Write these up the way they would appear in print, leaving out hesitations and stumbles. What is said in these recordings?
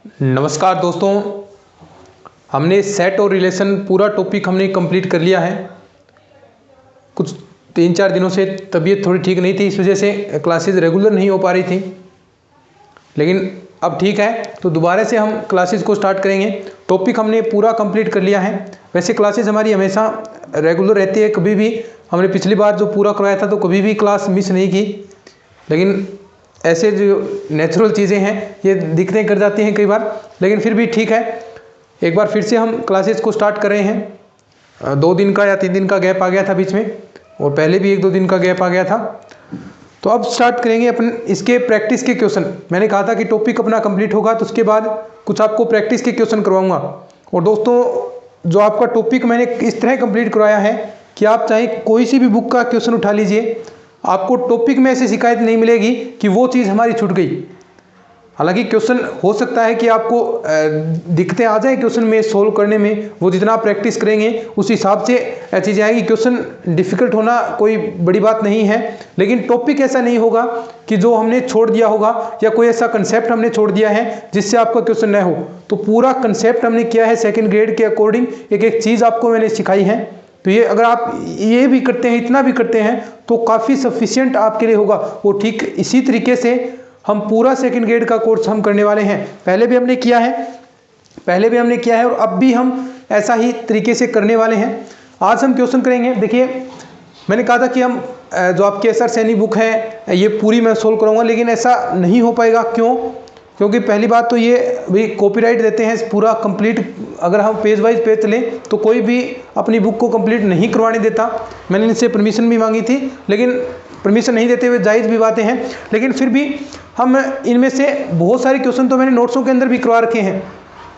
नमस्कार दोस्तों, हमने सेट और रिलेशन पूरा टॉपिक हमने कंप्लीट कर लिया है। कुछ 3-4 दिनों से तबीयत थोड़ी ठीक नहीं थी, इस वजह से क्लासेस रेगुलर नहीं हो पा रही थी, लेकिन अब ठीक है तो दोबारा से हम क्लासेस को स्टार्ट करेंगे। टॉपिक हमने पूरा कंप्लीट कर लिया है। वैसे क्लासेस हमारी हमेशा रेगुलर रहती है, कभी भी हमने पिछली बार जो पूरा करवाया था तो कभी भी क्लास मिस नहीं की, लेकिन ऐसे जो नेचुरल चीज़ें हैं ये दिक्कतें कर जाती हैं कई बार, लेकिन फिर भी ठीक है। एक बार फिर से हम क्लासेस को स्टार्ट कर रहे हैं। 2 दिन का या 3 दिन का गैप आ गया था बीच में, और पहले भी 1-2 दिन का गैप आ गया था। तो अब स्टार्ट करेंगे अपन इसके प्रैक्टिस के क्वेश्चन। मैंने कहा था कि टॉपिक अपना कंप्लीट होगा तो उसके बाद कुछ आपको प्रैक्टिस के क्वेश्चन करवाऊंगा। और दोस्तों, जो आपका टॉपिक मैंने इस तरह कंप्लीट करवाया है कि आप चाहे कोई सी भी बुक का क्वेश्चन उठा लीजिए, आपको टॉपिक में ऐसी शिकायत नहीं मिलेगी कि वो चीज़ हमारी छूट गई। हालांकि क्वेश्चन हो सकता है कि आपको दिक्कतें आ जाए क्वेश्चन में सोल्व करने में, वो जितना आप प्रैक्टिस करेंगे उस हिसाब से चीज़ें आएगी। क्वेश्चन डिफ़िकल्ट होना कोई बड़ी बात नहीं है, लेकिन टॉपिक ऐसा नहीं होगा कि जो हमने छोड़ दिया होगा या कोई ऐसा कंसेप्ट हमने छोड़ दिया है जिससे आपका क्वेश्चन न हो। तो पूरा कंसेप्ट हमने किया है सेकेंड ग्रेड के अकॉर्डिंग, एक एक चीज़ आपको मैंने सिखाई है। तो ये अगर आप ये भी करते हैं, इतना भी करते हैं, तो काफ़ी सफिशिएंट आपके लिए होगा। वो ठीक इसी तरीके से हम पूरा सेकंड ग्रेड का कोर्स हम करने वाले हैं। पहले भी हमने किया है और अब भी हम ऐसा ही तरीके से करने वाले हैं। आज हम क्वेश्चन करेंगे। देखिए, मैंने कहा था कि हम जो आपकी एसआर सैनी बुक है ये पूरी मैं सोल्व कराऊंगा, लेकिन ऐसा नहीं हो पाएगा। क्यों? क्योंकि पहली बात तो ये भी कॉपीराइट देते हैं पूरा कंप्लीट। अगर हम पेज वाइज पेज चलें तो कोई भी अपनी बुक को कंप्लीट नहीं करवाने देता। मैंने इनसे परमिशन भी मांगी थी, लेकिन परमिशन नहीं देते हुए जायज़ भी बातें हैं, लेकिन फिर भी हम इनमें से बहुत सारे क्वेश्चन तो मैंने नोट्सों के अंदर भी करवा रखे हैं।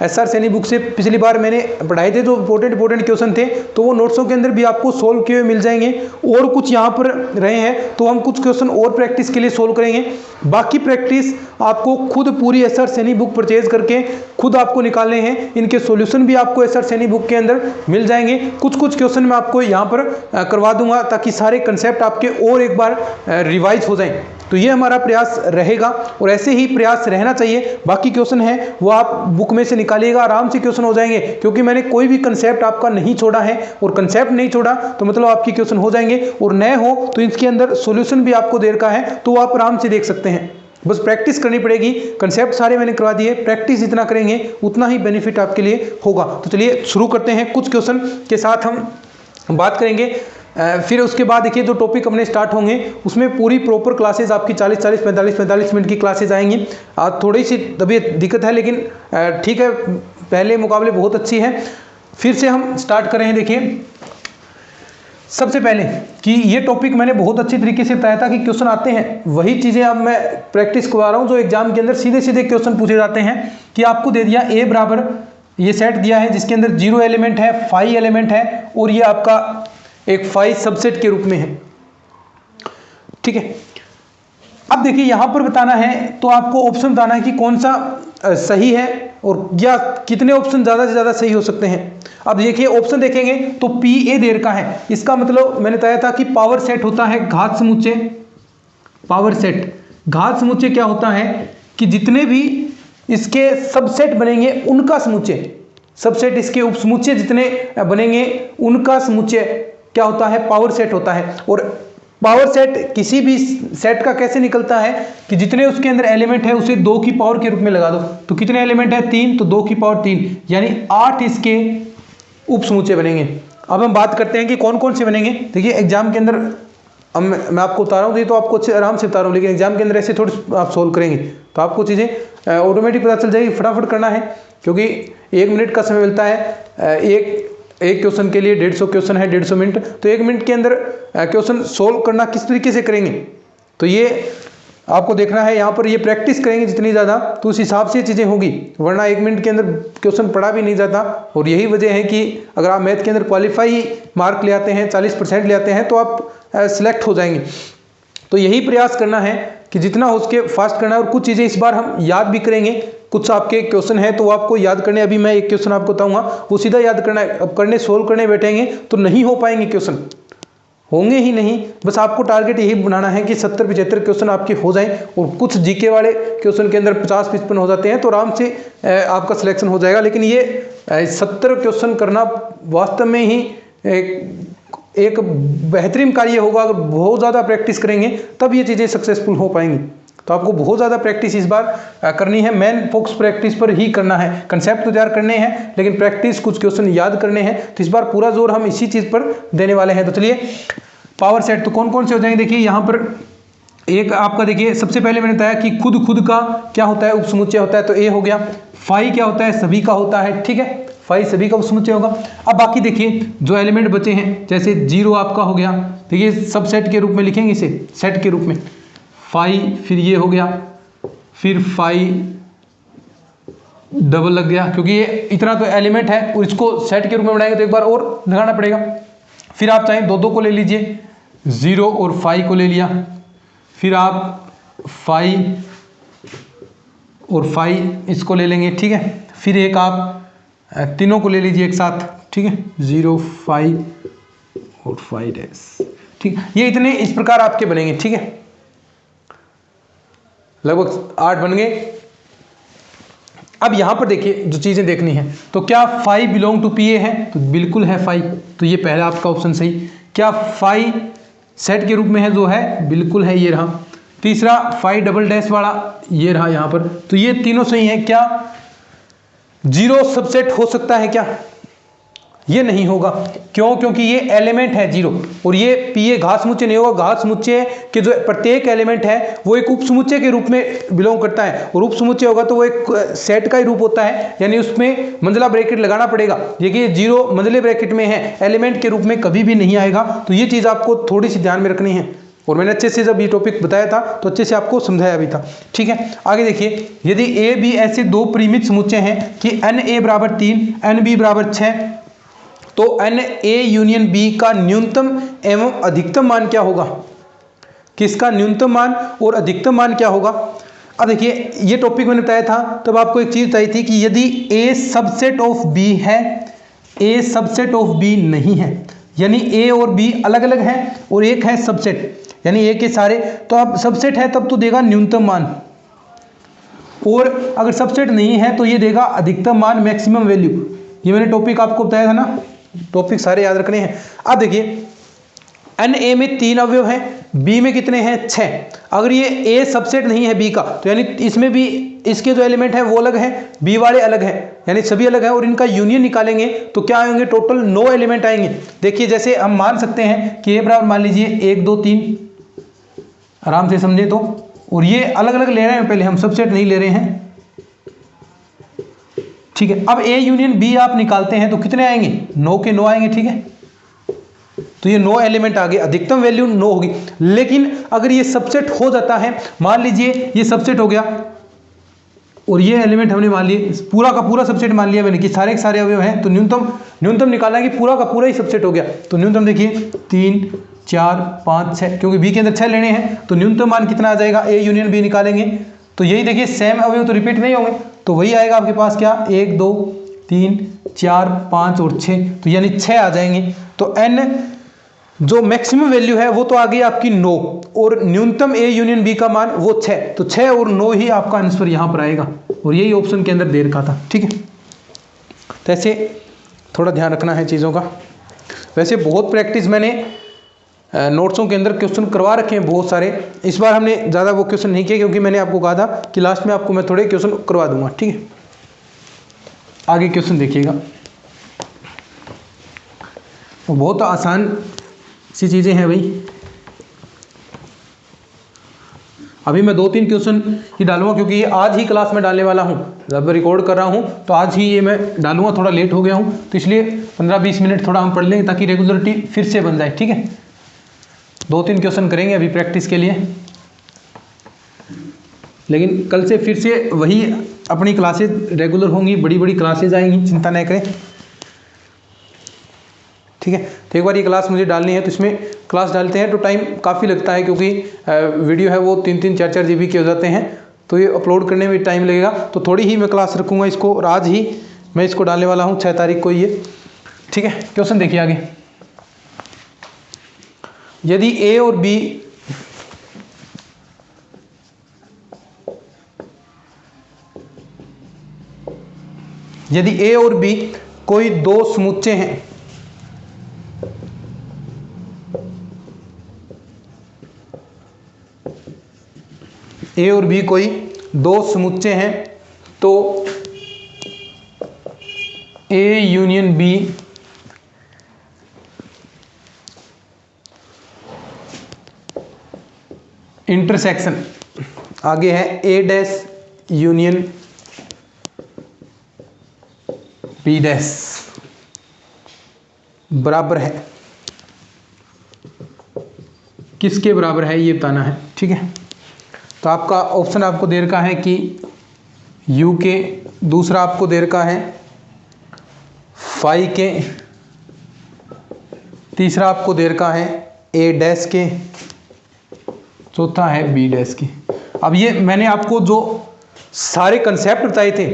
एसआर सैनी बुक से पिछली बार मैंने पढ़ाए थे जो इंपॉर्टेंट क्वेश्चन थे, तो वो नोट्सों के अंदर भी आपको सोल्व किए हुए मिल जाएंगे। और कुछ यहाँ पर रहे हैं तो हम कुछ क्वेश्चन और प्रैक्टिस के लिए सोल्व करेंगे। बाकी प्रैक्टिस आपको खुद पूरी एसआर सैनी बुक परचेज करके खुद आपको निकालने हैं। इनके सॉल्यूशन भी आपको एसआर सैनी बुक के अंदर मिल जाएंगे। कुछ क्वेश्चन मैं आपको यहाँ पर करवा दूंगा ताकि सारे कंसेप्ट आपके और एक बार रिवाइज हो जाएं। तो ये हमारा प्रयास रहेगा और ऐसे ही प्रयास रहना चाहिए। बाकी क्वेश्चन है वो आप बुक में से निकालिएगा, आराम से क्वेश्चन हो जाएंगे, क्योंकि मैंने कोई भी कंसेप्ट आपका नहीं छोड़ा है। और कंसेप्ट नहीं छोड़ा तो मतलब आपके क्वेश्चन हो जाएंगे, और नए हो तो इसके अंदर सॉल्यूशन भी आपको देर का है, तो आप आराम से देख सकते हैं। बस प्रैक्टिस करनी पड़ेगी। कंसेप्ट सारे मैंने करवा दिए, प्रैक्टिस जितना करेंगे उतना ही बेनिफिट आपके लिए होगा। तो चलिए शुरू करते हैं। कुछ क्वेश्चन के साथ हम बात करेंगे, फिर उसके बाद देखिए जो टॉपिक अपने स्टार्ट होंगे उसमें पूरी प्रॉपर क्लासेस आपकी 40-40 45-45 मिनट की क्लासेस आएंगी। आज थोड़ी सी तबीयत दिक्कत है, लेकिन ठीक है, पहले मुकाबले बहुत अच्छी है। फिर से हम स्टार्ट कर रहे हैं। देखिए, सबसे पहले कि ये टॉपिक मैंने बहुत अच्छी तरीके से बताया था कि क्वेश्चन आते हैं, वही चीज़ें अब मैं प्रैक्टिस करवा रहा हूँ जो एग्जाम के अंदर सीधे सीधे क्वेश्चन पूछे जाते हैं। कि आपको दे दिया ए बराबर ये सेट दिया है जिसके अंदर 0 एलिमेंट है, 5 एलिमेंट है, और ये आपका एक 5 सबसेट के रूप में है। ठीक है, अब देखिए यहां पर बताना है तो आपको ऑप्शन बताना है कि कौन सा सही है और या कितने ऑप्शन ज्यादा से ज्यादा सही हो सकते हैं। अब देखिए ऑप्शन देखेंगे तो पी ए देर का है, इसका मतलब मैंने बताया था कि पावर सेट होता है घात समुच्चय। पावर सेट घात समुच्चय क्या होता है कि जितने भी इसके सबसेट बनेंगे उनका समुच्चय, सबसेट इसके उपसमुच्चय जितने बनेंगे उनका समुच्चय क्या होता है, पावर सेट होता है। और पावर सेट किसी भी सेट का कैसे निकलता है कि जितने उसके अंदर एलिमेंट है उसे 2 की पावर के रूप में लगा दो। तो कितने एलिमेंट है, 3, तो 2 की पावर 3, यानी 8 इसके उपसमुच्चय बनेंगे। अब हम बात करते हैं कि कौन कौन से बनेंगे। देखिए एग्जाम के अंदर अब मैं आपको बता रहा हूँ, ये तो आपको अच्छे आराम से बता रहा हूँ, लेकिन एग्जाम के अंदर ऐसे थोड़ी आप सोल्व करेंगे तो आपको चीज़ें ऑटोमेटिक पता चल जाएगी। फटाफट करना है क्योंकि 1 मिनट का समय मिलता है। एक क्वेश्चन के लिए 150 क्वेश्चन है, 150 मिनट, तो 1 मिनट के अंदर क्वेश्चन सोल्व करना किस तरीके से करेंगे तो ये आपको देखना है। यहाँ पर ये प्रैक्टिस करेंगे जितनी ज़्यादा तो उस हिसाब से चीज़ें होगी, वरना 1 मिनट के अंदर क्वेश्चन पढ़ा भी नहीं जाता। और यही वजह है कि अगर आप मैथ के अंदर क्वालिफाई मार्क ले आते हैं, 40% ले आते हैं, तो आप सिलेक्ट हो जाएंगे। तो यही प्रयास करना है कि जितना हो सके फास्ट करना है। और कुछ चीज़ें इस बार हम याद भी करेंगे। कुछ आपके क्वेश्चन है तो वो आपको याद करने, अभी मैं एक क्वेश्चन आपको बताऊंगा वो सीधा याद करना है। अब करने सोल्व करने बैठेंगे तो नहीं हो पाएंगे क्वेश्चन, होंगे ही नहीं, बस आपको टारगेट यही बनाना है कि 70-75 क्वेश्चन आपके हो जाएं, और कुछ जीके वाले क्वेश्चन के अंदर 50-55 हो जाते हैं तो आराम से आपका सिलेक्शन हो जाएगा। लेकिन ये 70 क्वेश्चन करना वास्तव में ही एक बेहतरीन कार्य होगा। अगर बहुत ज़्यादा प्रैक्टिस करेंगे तब ये चीज़ें सक्सेसफुल हो पाएंगी। तो आपको बहुत ज़्यादा प्रैक्टिस इस बार करनी है, मेन फोकस प्रैक्टिस पर ही करना है। कंसेप्ट तो तैयार करने हैं लेकिन प्रैक्टिस, कुछ क्वेश्चन याद करने हैं, तो इस बार पूरा जोर हम इसी चीज़ पर देने वाले हैं। तो चलिए पावर सेट तो कौन कौन से हो जाएंगे, देखिए यहाँ पर एक आपका देखिए सबसे पहले मैंने बताया कि खुद का क्या होता है, उपसमुच्चय होता है, तो ए हो गया। फाई क्या होता है, सभी का होता है, ठीक है, फाई सभी का उपसमुच्चय होगा। अब बाकी देखिए जो एलिमेंट बचे हैं, जैसे 0 आपका हो गया, देखिए सब सेट के रूप में लिखेंगे इसे, सेट के रूप में फाई, फिर ये हो गया, फिर फाई डबल लग गया, क्योंकि ये इतना तो एलिमेंट है और इसको सेट के रूप में बनाएंगे तो एक बार और लगाना पड़ेगा। फिर आप चाहें दो को ले लीजिए, 0 और फाई को ले लिया, फिर आप फाई और फाई इसको ले लेंगे, ठीक है। फिर एक आप तीनों को ले लीजिए एक साथ, ठीक है, 0 फाई और फाई डैश, ठीक। ये इतने इस प्रकार आपके बनेंगे, ठीक है, लगभग 8 बन गए। अब यहां पर देखिए जो चीजें देखनी है, तो क्या फाई बिलोंग टू पीए है, तो बिल्कुल है फाई, तो ये पहला आपका ऑप्शन सही। क्या फाई सेट के रूप में है, जो है बिल्कुल है, ये रहा। तीसरा फाई डबल डैश वाला, ये रहा यहां पर, तो ये तीनों सही है। क्या 0 सबसेट हो सकता है क्या, ये नहीं होगा, क्यों, क्योंकि ये एलिमेंट है 0, और ये पीए घात समुच्चय नहीं होगा। घात समुच्चय के जो प्रत्येक एलिमेंट है वो एक उप समुच्चय के रूप में बिलोंग करता है, और उप समुच्चय होगा तो वो एक सेट का ही रूप होता है, यानी उसमें मंझला ब्रैकेट लगाना पड़ेगा। देखिए 0 मंझले ब्रैकेट में है, एलिमेंट के रूप में कभी भी नहीं आएगा, तो ये चीज़ आपको थोड़ी सी ध्यान में रखनी है, और मैंने अच्छे से जब ये टॉपिक बताया था तो अच्छे से आपको समझाया भी था, ठीक है। आगे देखिए, यदि ए बी ऐसे दो परिमित समुच्चय हैं कि एन ए बराबर 3 एन बी बराबर 6, तो एन ए यूनियन बी का न्यूनतम एवं अधिकतम मान क्या होगा, किसका न्यूनतम मान और अधिकतम मान क्या होगा। अब देखिए ये टॉपिक मैंने बताया था, तब आपको एक चीज बताई थी कि यदि ए सबसेट ऑफ बी है, ए सबसेट ऑफ बी नहीं है, यानी ए और बी अलग अलग हैं और एक है सबसेट, यानी ए के सारे, तो अब सबसेट है तब तो देगा न्यूनतम मान, और अगर सबसेट नहीं है तो ये देगा अधिकतम मान, मैक्सिमम वैल्यू। ये मैंने टॉपिक आपको बताया था ना, टॉपिक सारे याद रखने हैं। अब देखिए एन ए में 3 अवयव हैं, बी में कितने हैं 6। अगर ये ए सबसेट नहीं है बी का, तो यानी इसमें भी इसके जो एलिमेंट हैं वो अलग हैं, बी वाले अलग हैं, यानी सभी अलग हैं, और इनका यूनियन निकालेंगे तो क्या आएंगे, टोटल 9 एलिमेंट आएंगे। देखिए जैसे हम मान सकते हैं कि ए बराबर मान लीजिए 1 2 3, आराम से समझे तो, और ये अलग अलग ले रहे हैं, पहले हम सबसेट नहीं ले रहे हैं, ठीक है। अब ए यूनियन बी आप निकालते हैं तो कितने आएंगे, 9 के 9 आएंगे, ठीक है। तो ये 9 एलिमेंट आ गए, अधिकतम वैल्यू 9 होगी। लेकिन अगर ये सबसेट हो जाता है, मान लीजिए ये सबसेट हो गया और ये एलिमेंट हमने मान लिए, पूरा का पूरा सबसेट मान लिया मैंने कि सारे के सारे अवयव हैं, तो न्यूनतम निकालना है कि पूरा का पूरा ही सबसेट हो गया। तो न्यूनतम देखिए 3 4 5 6, क्योंकि बी के अंदर 6 लेने हैं, तो न्यूनतम मान कितना आ जाएगा, ए यूनियन बी निकालेंगे तो यही देखिए सेम अवयव तो रिपीट नहीं होंगे, तो वही आएगा आपके पास क्या, 1 2 3 4 5 और 6, तो यानी 6 आ जाएंगे। तो एन जो मैक्सिमम वैल्यू है वो तो आ गई आपकी 9, और न्यूनतम ए यूनियन बी का मान वो 6, तो 6 और 9 ही आपका आंसर यहाँ पर आएगा, और यही ऑप्शन के अंदर दे रखा था, ठीक है। तो ऐसे थोड़ा ध्यान रखना है चीज़ों का। वैसे बहुत प्रैक्टिस मैंने नोट्सों के अंदर क्वेश्चन करवा रखे हैं बहुत सारे, इस बार हमने ज़्यादा वो क्वेश्चन नहीं किए क्योंकि मैंने आपको कहा था कि लास्ट में आपको मैं थोड़े क्वेश्चन करवा दूंगा, ठीक है। आगे क्वेश्चन देखिएगा, तो बहुत आसान सी चीज़ें हैं भाई। अभी मैं 2-3 क्वेश्चन ही डालूंगा क्योंकि ये आज ही क्लास में डालने वाला हूँ, जब रिकॉर्ड कर रहा हूँ तो आज ही ये मैं डालूंगा, थोड़ा लेट हो गया हूँ तो इसलिए 15-20 मिनट थोड़ा हम पढ़ लेंगे ताकि रेगुलरिटी फिर से बन जाए, ठीक है। 2-3 क्वेश्चन करेंगे अभी प्रैक्टिस के लिए, लेकिन कल से फिर से वही अपनी क्लासेज रेगुलर होंगी, बड़ी बड़ी क्लासेज आएंगी, चिंता नहीं करें, ठीक है। तो एक बार ये क्लास मुझे डालनी है, तो इसमें क्लास डालते हैं तो टाइम काफ़ी लगता है क्योंकि वीडियो है वो 3-3 4-4 GB के हो जाते हैं, तो ये अपलोड करने में टाइम लगेगा, तो थोड़ी ही मैं क्लास रखूँगा इसको, और आज ही मैं इसको डालने वाला हूँ 6 तारीख को ये, ठीक है। क्वेश्चन देखिए आगे, यदि ए और बी कोई दो समुच्चय हैं, ए और बी कोई दो समुच्चय हैं, तो ए यूनियन बी इंटरसेक्शन, आगे है ए डैश यूनियन बी डैश बराबर है, किसके बराबर है ये बताना है। ठीक है, तो आपका ऑप्शन आपको दे रखा है कि यू के, दूसरा आपको दे रखा है फाई के, तीसरा आपको दे रखा है ए डैश के, चौथा है बी डैश की। अब ये मैंने आपको जो सारे कंसेप्ट बताए थे,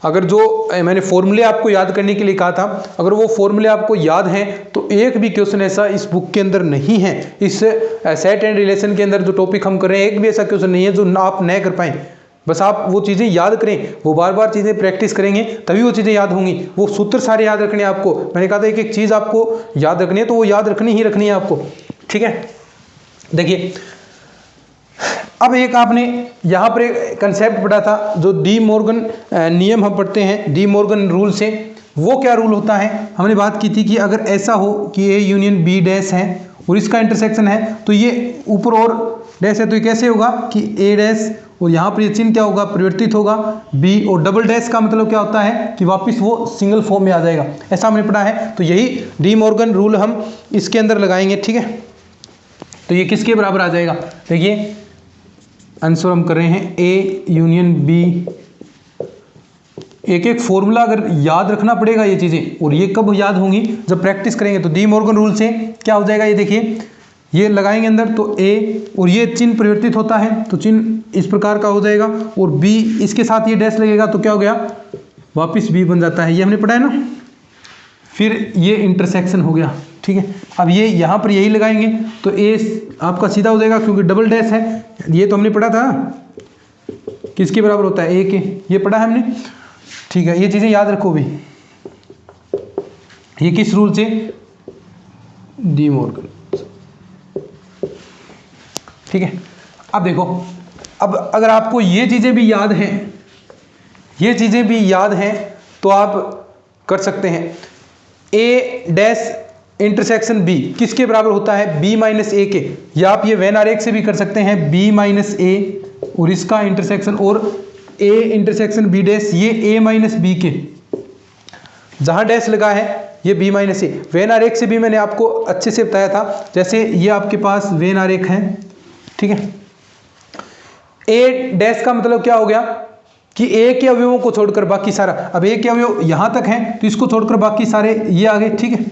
अगर जो मैंने फॉर्मूले आपको याद करने के लिए कहा था, अगर वो फॉर्मूले आपको याद हैं तो एक भी क्वेश्चन ऐसा इस बुक के अंदर नहीं है, इस सेट एंड रिलेशन के अंदर जो टॉपिक हम कर रहे हैं एक भी ऐसा क्वेश्चन नहीं है जो आप न कर पाएँ। बस आप वो चीज़ें याद करें, वो बार बार चीज़ें प्रैक्टिस करेंगे तभी वो चीज़ें याद होंगी। वो सूत्र सारे याद रखने हैं आपको, मैंने कहा था एक एक चीज़ आपको याद रखनी है तो वो याद रखनी ही रखनी है आपको। ठीक है, देखिए अब एक आपने यहाँ पर एक कंसेप्ट पढ़ा था जो डी मॉर्गन नियम हम पढ़ते हैं, डी मॉर्गन रूल से। वो क्या रूल होता है, हमने बात की थी कि अगर ऐसा हो कि ए यूनियन बी डैश है और इसका इंटरसेक्शन है, तो ये ऊपर और डैश है तो ये कैसे होगा कि ए डैश और यहाँ पर ये चिन्ह क्या होगा, परिवर्तित होगा, बी और डबल डैश का मतलब क्या होता है कि वापस वो सिंगल फॉर्म में आ जाएगा, ऐसा हमने पढ़ा है। तो यही डी मॉर्गन रूल हम इसके अंदर लगाएंगे। ठीक है, तो ये किसके बराबर आ जाएगा, देखिए आंसर हम कर रहे हैं ए यूनियन बी। एक एक फॉर्मूला अगर याद रखना पड़ेगा ये चीज़ें, और ये कब याद होंगी जब प्रैक्टिस करेंगे। तो डी मॉर्गन रूल से क्या हो जाएगा, ये देखिए ये लगाएंगे अंदर तो ए और ये चिन्ह परिवर्तित होता है तो चिन्ह इस प्रकार का हो जाएगा, और बी इसके साथ ये डैश लगेगा तो क्या हो गया, वापस बी बन जाता है, ये हमने पढ़ा है ना। फिर ये इंटरसेक्शन हो गया। ठीक है, अब ये यहाँ पर यही लगाएंगे तो ए आपका सीधा हो जाएगा क्योंकि डबल डैश है, ये तो हमने पढ़ा था किसके बराबर होता है, ए के, ये पढ़ा है हमने। ठीक है, ये चीज़ें याद रखो भी, ये किस रूल से, डी मॉर्गन। ठीक है, अब देखो, अब अगर आपको ये चीज़ें भी याद हैं, ये चीज़ें भी याद हैं तो आप कर सकते हैं। ए डैश इंटरसेक्शन बी किसके बराबर होता है, बी माइनस ए के, या आप ये वेन आरेख से भी कर सकते हैं, बी माइनस ए और इसका इंटरसेक्शन, और ए इंटरसेक्शन बी डैश ये ए माइनस बी के, जहाँ डैश लगा है ये बी माइनस ए। वेन आरेख से भी मैंने आपको अच्छे से बताया था, जैसे ये आपके पास वेन आरेख है। ठीक है, ए डैश का मतलब क्या हो गया कि ए के अवयवों को छोड़कर बाकी सारा, अब ए के अवयव यहाँ तक हैं तो इसको छोड़कर बाकी सारे ये आ गए। ठीक है,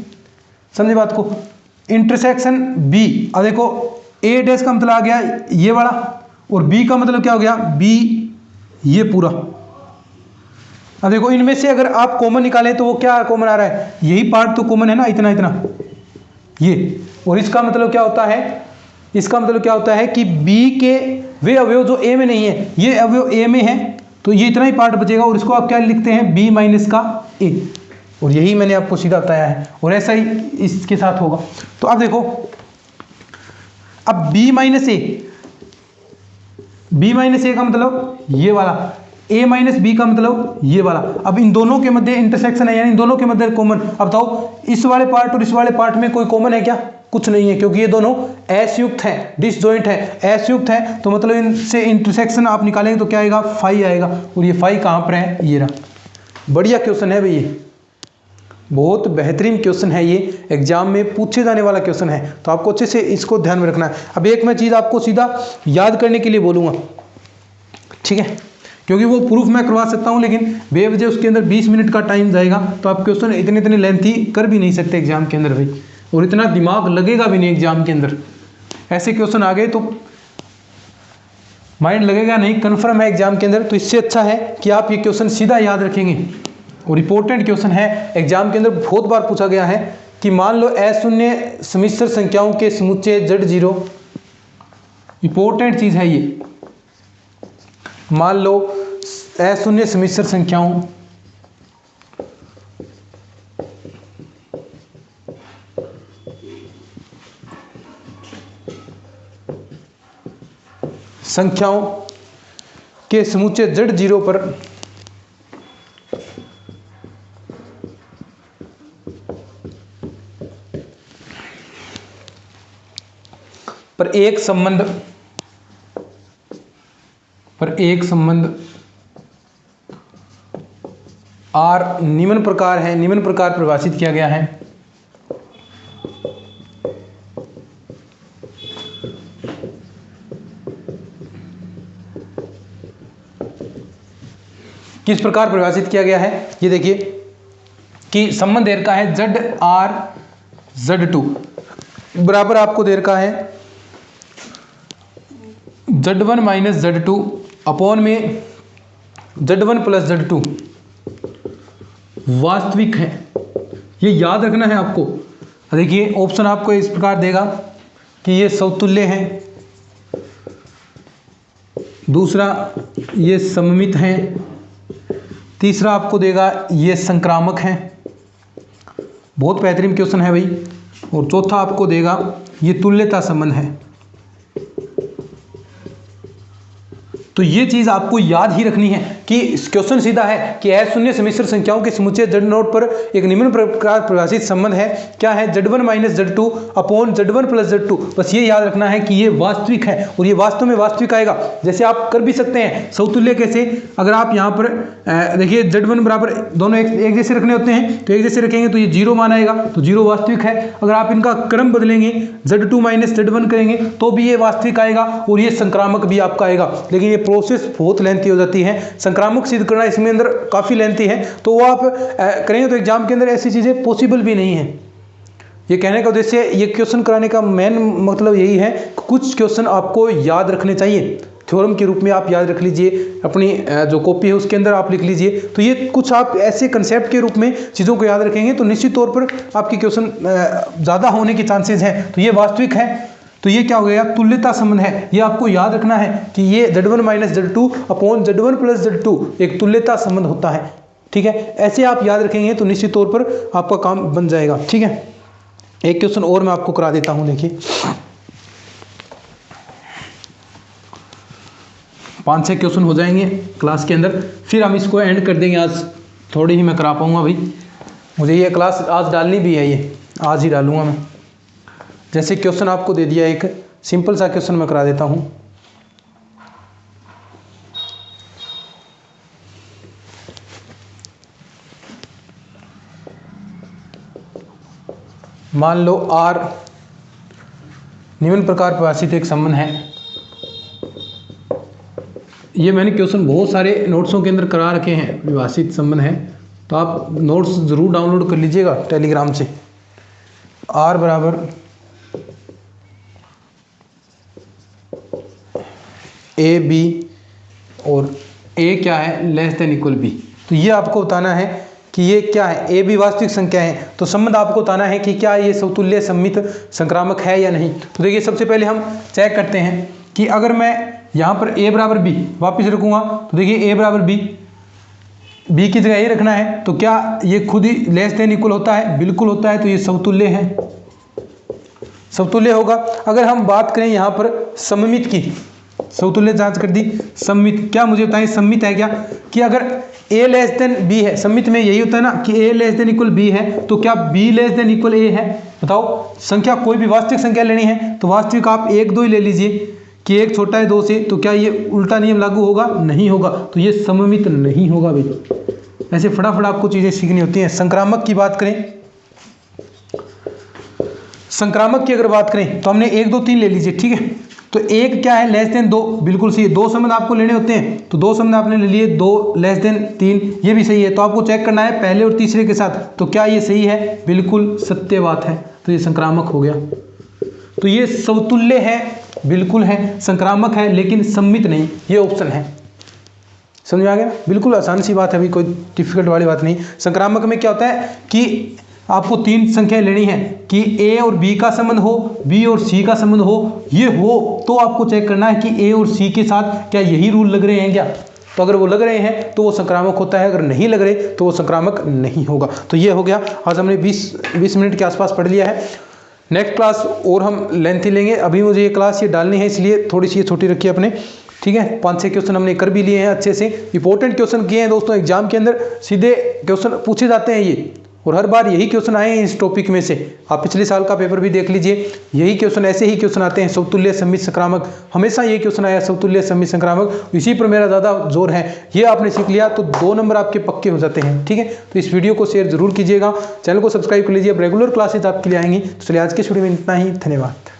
समझे बात को। इंटरसेक्शन बी, अब देखो ए डैश का मतलब आ गया ये वाला, और बी का मतलब क्या हो गया, बी ये पूरा। अब देखो इनमें से अगर आप कॉमन निकालें तो वो क्या कॉमन आ रहा है, यही पार्ट तो कॉमन है ना, इतना इतना ये, और इसका मतलब क्या होता है, इसका मतलब क्या होता है कि बी के वे अवयव जो ए में नहीं है, ये अवयव ए में है तो ये इतना ही पार्ट बचेगा, और इसको आप क्या लिखते हैं, बी माइनस का ए, और यही मैंने आपको सीधा बताया है, और ऐसा ही इसके साथ होगा। तो अब देखो, अब बी माइनस ए का मतलब ये वाला, ए माइनस बी का मतलब ये वाला। अब इन दोनों के मध्य इंटरसेक्शन है, यानी इन दोनों के मध्य कॉमन। अब बताओ इस वाले पार्ट और इस वाले पार्ट में कोई कॉमन है क्या, कुछ नहीं है, क्योंकि ये दोनों एसयुक्त हैं, डिसजॉइंट है, एसयुक्त है, तो मतलब इनसे इंटरसेक्शन आप निकालेंगे तो क्या आएगा, फाई आएगा, और ये फाई कहाँ पर है, ये रहा। बढ़िया क्वेश्चन है भाई, ये बहुत बेहतरीन क्वेश्चन है, ये एग्जाम में पूछे जाने वाला क्वेश्चन है, तो आपको अच्छे से इसको ध्यान में रखना है। अब एक मैं चीज़ आपको सीधा याद करने के लिए बोलूँगा, ठीक है, क्योंकि वो प्रूफ मैं करवा सकता हूँ लेकिन बेवजह उसके अंदर 20 मिनट का टाइम जाएगा, तो आप क्वेश्चन इतने लेंथी कर भी नहीं सकते एग्जाम के अंदर भाई, और इतना दिमाग लगेगा भी नहीं एग्जाम के अंदर। ऐसे क्वेश्चन आ गए तो माइंड लगेगा नहीं, कन्फर्म है एग्जाम के अंदर। तो इससे अच्छा है कि आप ये क्वेश्चन सीधा याद रखेंगे, और इंपॉर्टेंट क्वेश्चन है, एग्जाम के अंदर बहुत बार पूछा गया है कि मान लो अशून्य सम्मिश्र संख्याओं के समुच्चय Z0, इंपॉर्टेंट चीज है ये, मान लो अशून्य सम्मिश्र संख्याओं के समुच्चय Z0 पर एक संबंध R निम्न प्रकार है, निम्न प्रकार परिभाषित किया गया है। किस प्रकार परिभाषित किया गया है, ये देखिए कि संबंध दे रखा है ZR/Z2 बराबर आपको दे रखा है Z1 - Z2 अपॉन में Z1 + Z2 वास्तविक है। ये याद रखना है आपको। देखिए ऑप्शन आपको इस प्रकार देगा कि ये समतुल्य हैं, दूसरा ये सममित हैं, तीसरा आपको देगा ये संक्रामक हैं, बहुत बेहतरीन क्वेश्चन है भाई, और चौथा आपको देगा ये तुल्यता संबंध है। तो ये चीज आपको याद ही रखनी है कि क्वेश्चन सीधा है कि अशून्य सम्मिश्र संख्याओं के समुच्चय Z0 पर एक निम्न प्रकार परिभाषित संबंध है, क्या है Z1 - Z2 upon Z1 + Z2। बस ये याद रखना है कि ये वास्तविक है और ये वास्तव में वास्तविक आएगा। जैसे आप कर भी सकते हैं समतुल्य कैसे, अगर आप यहाँ पर देखिए Z1 बराबर दोनों एक जैसे रखने होते हैं तो एक जैसे रखेंगे तो ये 0 मान आएगा, तो 0 वास्तविक है। अगर आप इनका क्रम बदलेंगे Z2 - Z1 करेंगे तो भी ये वास्तविक आएगा और ये संक्रामक भी आपका आएगा। लेकिन ये प्रोसेस बहुत लेंथी हो जाती है, संक्रामक सिद्ध करना इसमें अंदर काफ़ी लेंथी है, तो वो आप करेंगे तो एग्जाम के अंदर ऐसी चीज़ें पॉसिबल भी नहीं है। ये कहने का उद्देश्य, ये क्वेश्चन कराने का मेन मतलब यही है, कुछ क्वेश्चन आपको याद रखने चाहिए, थ्योरम के रूप में आप याद रख लीजिए, अपनी जो कॉपी है उसके अंदर आप लिख लीजिए। तो ये कुछ आप ऐसे कंसेप्ट के रूप में चीज़ों को याद रखेंगे तो निश्चित तौर पर आपकी क्वेश्चन ज़्यादा होने के चांसेस हैं। तो ये वास्तविक है, तो ये क्या हो गया, तुल्यता संबंध है। ये आपको याद रखना है कि ये Z1 - Z2 upon Z1 + Z2 एक तुल्यता संबंध होता है। ठीक है, ऐसे आप याद रखेंगे तो निश्चित तौर पर आपका काम बन जाएगा। ठीक है, एक क्वेश्चन और मैं आपको करा देता हूं। देखिए 5-6 क्वेश्चन हो जाएंगे क्लास के अंदर, फिर हम इसको एंड कर देंगे। आज थोड़ी ही मैं करा पाऊंगा भाई, मुझे ये क्लास आज डालनी भी है, ये आज ही डालूंगा मैं। जैसे क्वेश्चन आपको दे दिया, एक सिंपल सा क्वेश्चन मैं करा देता हूं। मान लो R निम्न प्रकार परिभाषित एक संबंध है। ये मैंने क्वेश्चन बहुत सारे नोट्सों के अंदर करा रखे हैं, परिभाषित संबंध है, तो आप नोट्स जरूर डाउनलोड कर लीजिएगा टेलीग्राम से। R बराबर AB और A क्या है, <= B। तो ये आपको बताना है कि ये क्या है, A B वास्तविक संख्या है, तो संबंध आपको बताना है कि क्या ये समतुल्य सम्मित संक्रामक है या नहीं। तो देखिए सबसे पहले हम चेक करते हैं कि अगर मैं यहाँ पर A बराबर B वापिस रखूँगा, तो देखिए A बराबर B, B की जगह A रखना है, तो क्या ये खुद ही <= होता है, बिल्कुल होता है, तो ये समतुल्य है, समतुल्य होगा। अगर हम बात करें यहाँ पर सममित की, समतुल्य जांच कर दी, सम्मित क्या मुझे बताएं, सम्मित है क्या, कि अगर A <= B है, सम्मित में यही होता है ना कि A <= B है, तो क्या B <= A है, बताओ। संख्या कोई भी वास्तविक संख्या लेनी है तो वास्तविक आप 1 2 ही ले लीजिए कि 1 छोटा है 2 से, तो क्या ये उल्टा नियम लागू होगा, नहीं होगा, तो ये सममित नहीं होगा भाई। ऐसे फटाफट आपको चीज़ें सीखनी होती हैं। संक्रामक की बात करें, संक्रामक की अगर बात करें तो हमने 1 2 3 ले लीजिए, ठीक है। तो एक क्या है, <2, बिल्कुल सही है। 2 संबंध आपको लेने होते हैं, तो 2 संबंध आपने ले लिए, 2 <3, ये भी सही है। तो आपको चेक करना है पहले और तीसरे के साथ, तो क्या ये सही है, बिल्कुल सत्य बात है, तो ये संक्रामक हो गया। तो ये समतुल्य है, बिल्कुल है, संक्रामक है, लेकिन सम्मित नहीं, ये ऑप्शन है। समझ आ गया, बिल्कुल आसान सी बात है, अभी कोई डिफिकल्ट वाली बात नहीं। संक्रामक में क्या होता है कि आपको 3 संख्याएं लेनी है कि ए और बी का संबंध हो, बी और सी का संबंध हो, ये हो तो आपको चेक करना है कि ए और सी के साथ क्या यही रूल लग रहे हैं क्या। तो अगर वो लग रहे हैं तो वो संक्रामक होता है, अगर नहीं लग रहे तो वो संक्रामक नहीं होगा। तो ये हो गया, आज हमने 20 मिनट के आसपास पढ़ लिया है। नेक्स्ट क्लास और हम लेंथी लेंगे। अभी मुझे ये क्लास ये डालनी है इसलिए थोड़ी सी छोटी रखी है अपने, ठीक है। 5-6 क्वेश्चन हमने कर भी लिए हैं अच्छे से, इंपॉर्टेंट क्वेश्चन किए हैं दोस्तों। एग्जाम के अंदर सीधे क्वेश्चन पूछे जाते हैं ये, और हर बार यही क्वेश्चन आए हैं इस टॉपिक में से। आप पिछले साल का पेपर भी देख लीजिए, यही क्वेश्चन ऐसे ही क्वेश्चन आते हैं। समतुल्य सममित संक्रामक, हमेशा यही क्वेश्चन आया समतुल्य सममित संक्रामक, इसी पर मेरा ज़्यादा जोर है। ये आपने सीख लिया तो 2 नंबर आपके पक्के हो जाते हैं, ठीक है। तो इस वीडियो को शेयर जरूर कीजिएगा, चैनल को सब्सक्राइब कर लीजिए। अब रेगुलर क्लासेज आपके लिए आएंगी। तो चलिए आज के वीडियो में इतना ही, धन्यवाद।